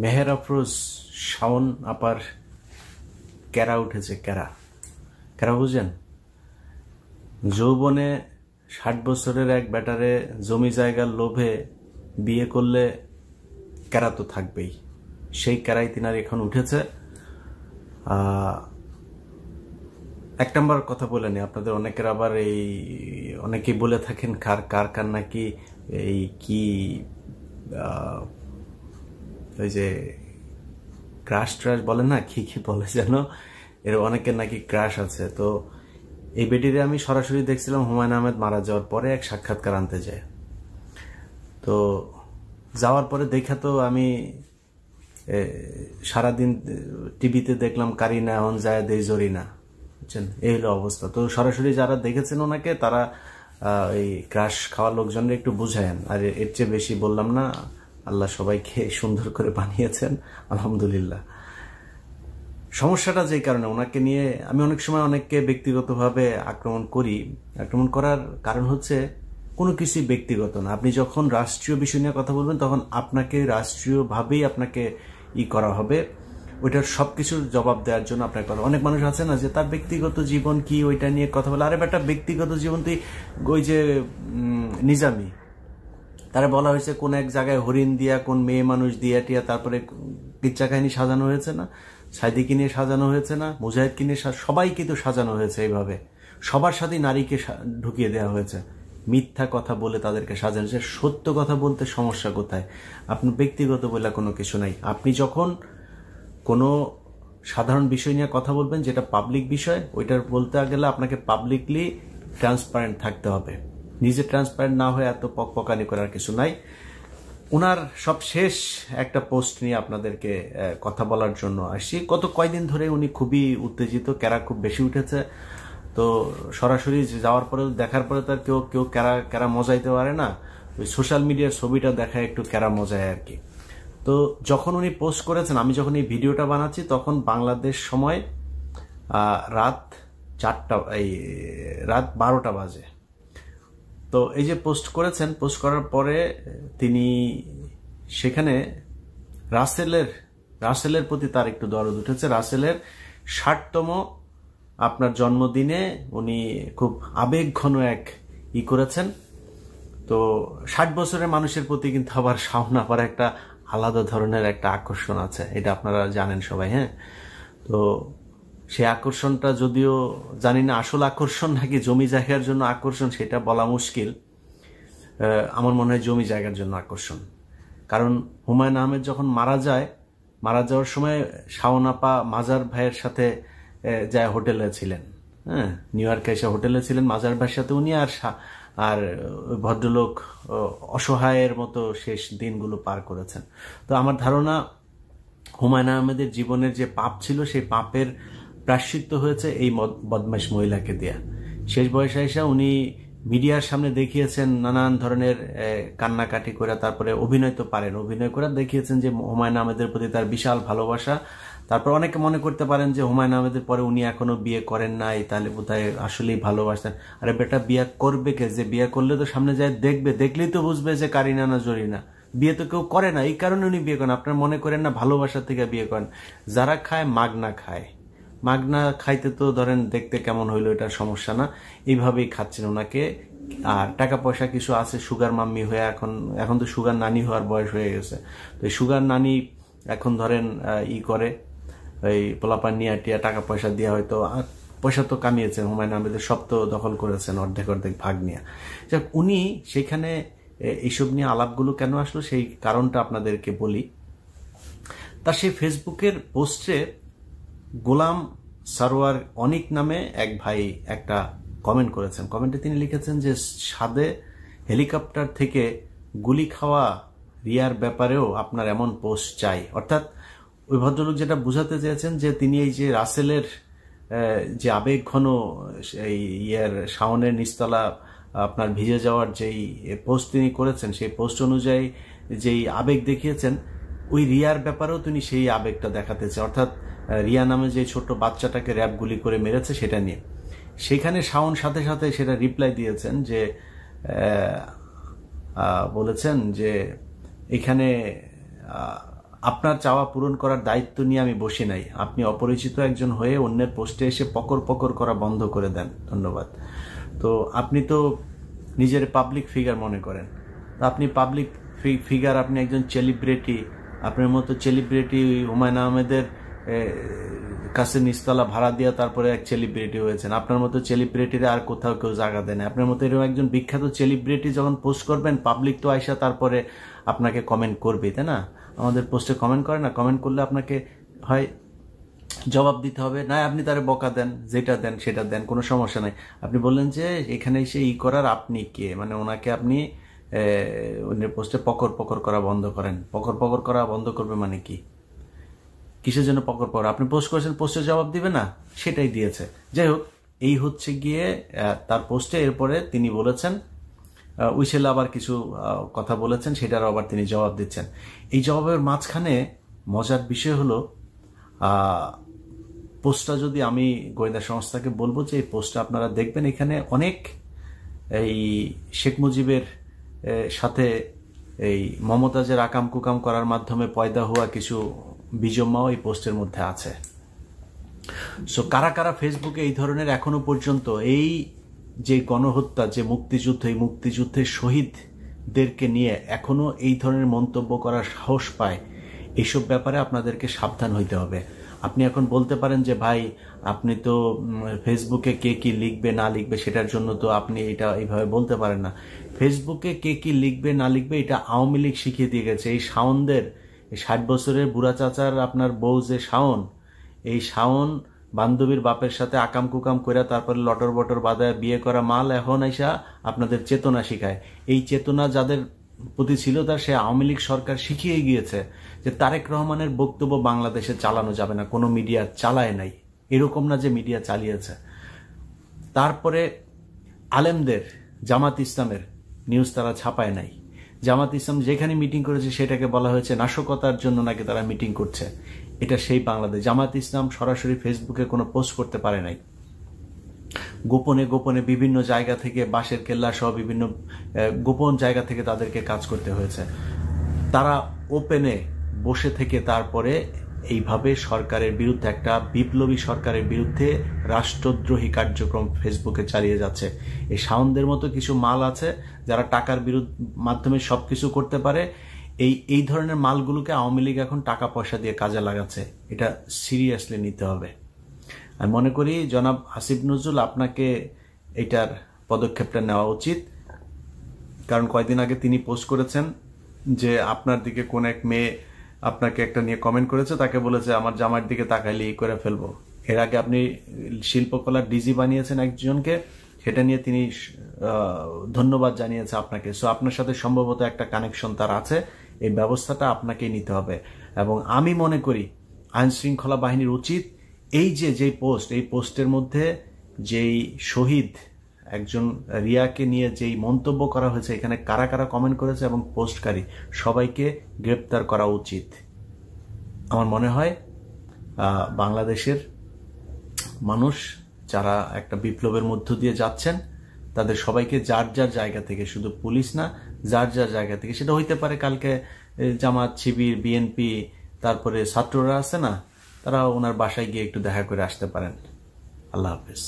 মেহের আফরোজ শাওন আপার ক্যারা উঠেছে। ক্যারা ক্যারা বুঝেন? যৌবনে 60 বছরের এক ব্যাটারে জমি জায়গার লোভে বিয়ে করলে ক্যারা তো থাকবেই। সেই ক্যারাই তিনার এখন উঠেছে। এক নম্বর কথা বলে নি, আপনাদের অনেকের আবার অনেকেই বলে থাকেন কার নাকি এই কি ওই যে ক্রাশ ট্রাশ বলে না, কি বলে যেন, এর অনেকের নাকি ক্রাশ আছে। তো এই বেটিরে আমি সরাসরি দেখছিলাম হুমায়ুন আহমেদ মারা যাওয়ার পরে এক সাক্ষাৎকার আনতে যায়। তো যাওয়ার পরে দেখা তো আমি সারাদিন টিভিতে দেখলাম কারিনা এখন যায় দেই জরিনা, বুঝছেন? এই হলো অবস্থা। তো সরাসরি যারা দেখেছেন ওনাকে, তারা এই ক্রাশ খাওয়া লোকজনরা একটু বুঝায়েন। আর এর চেয়ে বেশি বললাম না। আল্লাহ সবাইকে সুন্দর করে বানিয়েছেন, আলহামদুলিল্লাহ। সমস্যাটা যেই কারণে ওনাকে নিয়ে আমি অনেক সময় অনেককে ব্যক্তিগতভাবে আক্রমণ করি। আক্রমণ করার কারণ হচ্ছে কোনো কিছুই ব্যক্তিগত না। আপনি যখন রাষ্ট্রীয় বিষয় নিয়ে কথা বলবেন তখন আপনাকে রাষ্ট্রীয়ভাবেই আপনাকে করা হবে, ওইটার সবকিছুর জবাব দেওয়ার জন্য আপনার কথা। অনেক মানুষ আছে না যে তার ব্যক্তিগত জীবন কি ওইটা নিয়ে কথা বলে। আরে বেটা, ব্যক্তিগত জীবন তুই ওই যে নিজামি, তারা বলা হয়েছে কোন এক জায়গায় হরিণ দিয়া কোন মেয়ে মানুষ দিয়া টিয়া তারপরে কিচ্ছা কাহিনী সাজানো হয়েছে না, সাইদিকে নিয়ে সাজানো হয়েছে না, মুজাহিদকে নিয়ে, সবাইকে তো সাজানো হয়েছে এইভাবে। সবার সাথে নারীকে ঢুকিয়ে দেওয়া হয়েছে। মিথ্যা কথা বলে তাদেরকে সাজানো হয়েছে। সত্য কথা বলতে সমস্যা কোথায়? আপনি ব্যক্তিগত বলে কোনো কিছু নাই। আপনি যখন কোনো সাধারণ বিষয় নিয়ে কথা বলবেন, যেটা পাবলিক বিষয়, ওইটার বলতে গেলে আপনাকে পাবলিকলি ট্রান্সপারেন্ট থাকতে হবে। নিজে ট্রান্সপারেন্ট না হয়ে এত পকপকানি করার কিছু নাই। ওনার সব শেষ একটা পোস্ট নিয়ে আপনাদেরকে কথা বলার জন্য আসছি। গত কয়দিন ধরে উনি খুবই উত্তেজিত, ক্যারা খুব বেশি উঠেছে। তো সরাসরি যাওয়ার পরে দেখার পরে তার কেউ ক্যারা মজাইতে পারে না। ওই সোশ্যাল মিডিয়ার ছবিটা দেখায় একটু ক্যারা মজায় আর কি। তো যখন উনি পোস্ট করেছেন, আমি যখন এই ভিডিওটা বানাচ্ছি তখন বাংলাদেশ সময় রাত 12টা বাজে। তো এই যে পোস্ট করেছেন, পোস্ট করার পরে তিনি সেখানে রাসেলের প্রতি তার একটু দরদ উঠেছে। রাসেলের 60তম আপনার জন্মদিনে উনি খুব আবেগঘন এক করেছেন। তো 60 বছরের মানুষের প্রতি কিন্তু আবার শাওন আপার একটা আলাদা ধরনের একটা আকর্ষণ আছে, এটা আপনারা জানেন সবাই। হ্যাঁ, তো সেই আকর্ষণটা যদিও জানি না আসল আকর্ষণ নাকি জমি জায়গার জন্য আকর্ষণ, সেটা বলা মুশকিল। আমার মনে হয় জমি জায়গার জন্য আকর্ষণ। কারণ হুমায়ুন আহমেদ যখন মারা যাওয়ার সময় শাওন আপা মাজার ভাইয়ের সাথে যায় হোটেলে ছিলেন। হ্যাঁ, নিউ ইয়র্কে এসে হোটেলে ছিলেন মাজার ভাইয়ের সাথে উনি, আর ভদ্রলোক অসহায়ের মতো শেষ দিনগুলো পার করেছেন। তো আমার ধারণা হুমায়ুন আহমেদের জীবনের যে পাপ ছিল, সেই পাপের প্রায়শ্চিত্ত হয়েছে এই বদমাইশ মহিলাকে দেয়া। শেষ বয়সে এসে উনি মিডিয়ার সামনে দেখিয়েছেন নানান ধরনের কান্নাকাটি করে, তারপরে অভিনয় তো পারেন, অভিনয় করে দেখিয়েছেন যে হুমায়ুন আহমেদের প্রতি তার বিশাল ভালোবাসা। তারপর অনেকে মনে করতে পারেন যে হুমায়ুন আহমেদের পরে উনি এখনো বিয়ে করেন নাই, তাহলে বোধহয় আসলেই ভালোবাসেন। আরে বেটা, বিয়ে করবে কে? যে বিয়ে করলে তো সামনে যায় দেখবে, দেখলেই তো বুঝবে যে কারিনা না জরিনা। বিয়ে তো কেউ করে না, এই কারণে উনি বিয়ে করেন। আপনার মনে করেন না ভালোবাসা থেকে বিয়ে করেন। যারা খায় মাগনা খায়, মাগনা খাইতে তো ধরেন দেখতে কেমন হইলো এটা সমস্যা না, এইভাবেই খাচ্ছেন ওনাকে। আর টাকা পয়সা কিছু আছে, সুগার মাম্মি হয়ে এখন তো সুগার নানি হওয়ার বয়স হয়ে গেছে। তো সুগার নানি এখন ধরেন করে ওই পোলাপান নিয়ে টিয়া টাকা পয়সা দিয়ে হয়তো পয়সা তো কামিয়েছেন, হুমায়ুন আহমেদের সব তো দখল করেছেন অর্ধেক ভাগ নিয়ে। যাক, উনি সেখানে এইসব নিয়ে আলাপগুলো কেন আসলো সেই কারণটা আপনাদেরকে বলি। তার সেই ফেসবুকের পোস্টে গোলাম সারোয়ার অনিক নামে এক ভাই একটা কমেন্ট করেছেন। কমেন্টে তিনি লিখেছেন যে সাদে হেলিকপ্টার থেকে গুলি খাওয়া রিয়ার ব্যাপারেও আপনার এমন পোস্ট চাই। অর্থাৎ ওই ভদ্রলোক যেটা বুঝাতে চেয়েছেন যে তিনি এই যে রাসেলের যে আবেগঘন শাওনের নিচতলা আপনার ভিজে যাওয়ার যেই পোস্ট তিনি করেছেন, সেই পোস্ট অনুযায়ী যেই আবেগ দেখিয়েছেন, ওই রিয়ার ব্যাপারেও তিনি সেই আবেগটা দেখাতে চান। অর্থাৎ রিয়া নামে যে ছোট্ট বাচ্চাটাকে র্যাব গুলি করে মেরেছে সেটা নিয়ে। সেখানে শাওন সাথে সাথে সেটা রিপ্লাই দিয়েছেন যে বলেছেন যে এখানে আপনার চাওয়া পূরণ করার দায়িত্ব নিয়ে আমি বসি নাই। আপনি অপরিচিত একজন হয়ে অন্যের পোস্টে এসে পকর পকর করা বন্ধ করে দেন। ধন্যবাদ। তো আপনি তো নিজের পাবলিক ফিগার মনে করেন, আপনি পাবলিক ফিগার, আপনি একজন সেলিব্রিটি। আপনার মতো সেলিব্রিটি হুমায়ুন আহমেদের কাছে নিচতলা ভাড়া দিয়ে তারপরে এক সেলিব্রিটি হয়েছেন। আপনার মতো সেলিব্রিটিরা আর কোথাও কেউ জায়গা দেয় না। আপনার মতো এরকম একজন বিখ্যাত সেলিব্রিটি যখন পোস্ট করবেন, পাবলিক তো আইসা তারপরে আপনাকে কমেন্ট করবে, তাই না? আমাদের পোস্টে কমেন্ট করে না? কমেন্ট করলে আপনাকে হয় জবাব দিতে হবে, না আপনি তারে বকা দেন, যেটা দেন সেটা দেন, কোনো সমস্যা নাই। আপনি বললেন যে এখানে এসে করার আপনি কে, মানে ওনাকে আপনি অন্যের পোস্টে পকর পকর করা বন্ধ করেন। পকর পকর করা বন্ধ করবে মানে কি? কিসের জন্য পকর পকর? আপনি পোস্ট করেছেন, পোস্টের জবাব দিবে না? সেটাই দিয়েছে। যাই হোক, এই হচ্ছে গিয়ে তার পোস্টে। এরপরে তিনি বলেছেন, উইসেল আবার কিছু কথা বলেছেন, সেটারও আবার তিনি জবাব দিচ্ছেন। এই জবাবের মাঝখানে মজার বিষয় হলো, পোস্টটা যদি আমি গোয়েন্দা সংস্থাকে বলবো যে এই পোস্টটা আপনারা দেখবেন, এখানে অনেক এই শেখ মুজিবের সাথে এই মমতাজের আকাম কুকাম করার মাধ্যমে পয়দা হওয়া কিছু বিজম্মাও এই পোস্টের মধ্যে আছে। সো কারা কারা ফেসবুকে এই ধরনের এখনো পর্যন্ত এই যে গণহত্যা, যে মুক্তিযুদ্ধ, এই মুক্তিযুদ্ধের শহীদদেরকে নিয়ে এখনো এই ধরনের মন্তব্য করার সাহস পায়, এইসব ব্যাপারে আপনাদেরকে সাবধান হইতে হবে। আপনি এখন বলতে পারেন যে ভাই আপনি তো ফেসবুকে কে কি লিখবে না লিখবে সেটার জন্য তো আপনি এটা এইভাবে বলতে পারেন না। ফেসবুকে কে কি লিখবে না লিখবে এটা আওয়ামী লীগ শিখিয়ে দিয়ে গেছে। এই শাওনদের, 60 বছরের বুড়া চাচার আপনার বউ যে শাওন, এই শাওন বান্ধবীর বাপের সাথে আকাম কুকাম করে তারপরে লটর বটর বাঁধায় বিয়ে করা মাল এখন আইসা আপনাদের চেতনা শিখায়। এই চেতনা যাদের প্রতি ছিল তার, সে আওয়ামী লীগ সরকার শিখিয়ে গিয়েছে যে তারেক রহমানের বক্তব্য বাংলাদেশে চালানো যাবে না, কোনো মিডিয়া চালায় নাই, এরকম না যে মিডিয়া চালিয়েছে। তারপরে আলেমদের, জামাত ইসলামের নিউজ তারা ছাপায় নাই। জামাত ইসলাম যেখানে মিটিং করেছে সেটাকে বলা হয়েছে নাশকতার জন্য নাকি তারা মিটিং করছে। এটা সেই বাংলাদেশ। জামাত ইসলাম সরাসরি ফেসবুকে কোনো পোস্ট করতে পারে নাই। গোপনে গোপনে বিভিন্ন জায়গা থেকে, বাঁশের কেল্লা সহ বিভিন্ন গোপন জায়গা থেকে তাদেরকে কাজ করতে হয়েছে। তারা ওপেনে বসে থেকে তারপরে এইভাবে সরকারের বিরুদ্ধে, একটা বিপ্লবী সরকারের বিরুদ্ধে রাষ্ট্রদ্রোহী কার্যক্রম ফেসবুকে চালিয়ে যাচ্ছে। এই শাওনদের মতো কিছু মাল আছে যারা টাকার মাধ্যমে সবকিছু করতে পারে। এই ধরনের মালগুলোকে আওয়ামী লীগ এখন টাকা পয়সা দিয়ে কাজে লাগাচ্ছে। এটা সিরিয়াসলি নিতে হবে। আমি মনে করি জনাব আসিফ নজরুল, আপনাকে এটার পদক্ষেপটা নেওয়া উচিত। কারণ কয়েকদিন আগে তিনি পোস্ট করেছেন যে আপনার দিকে কোন এক মেয়ে আপনাকে একটা নিয়ে কমেন্ট করেছে, তাকে বলেছে আমার জামার দিকে তাকাইলে করে ফেলবো। এর আগে আপনি শিল্পকলার ডিজি বানিয়েছেন একজনকে, সেটা নিয়ে তিনি ধন্যবাদ জানিয়েছে আপনাকে। সো আপনার সাথে সম্ভবত একটা কানেকশন তার আছে। এই ব্যবস্থাটা আপনাকেই নিতে হবে। এবং আমি মনে করি আইন শৃঙ্খলা বাহিনীর উচিত যেই পোস্ট, এই পোস্টের মধ্যে যেই শহীদ একজন রিয়াকে নিয়ে যেই মন্তব্য করা হয়েছে, এখানে কারা কারা কমেন্ট করেছে এবং পোস্টকারী সবাইকে গ্রেপ্তার করা উচিত। আমার মনে হয় বাংলাদেশের মানুষ যারা একটা বিপ্লবের মধ্য দিয়ে যাচ্ছেন, তাদের সবাইকে যার যার জায়গা থেকে, শুধু পুলিশ না, যার যার জায়গা থেকে, সেটা হইতে পারে কালকে জামাত, শিবির, বিএনপি, তারপরে ছাত্ররা আছে না, তারা ওনার বাসায় গিয়ে একটু দেখা করে আসতে পারেন। আল্লাহ হাফেজ।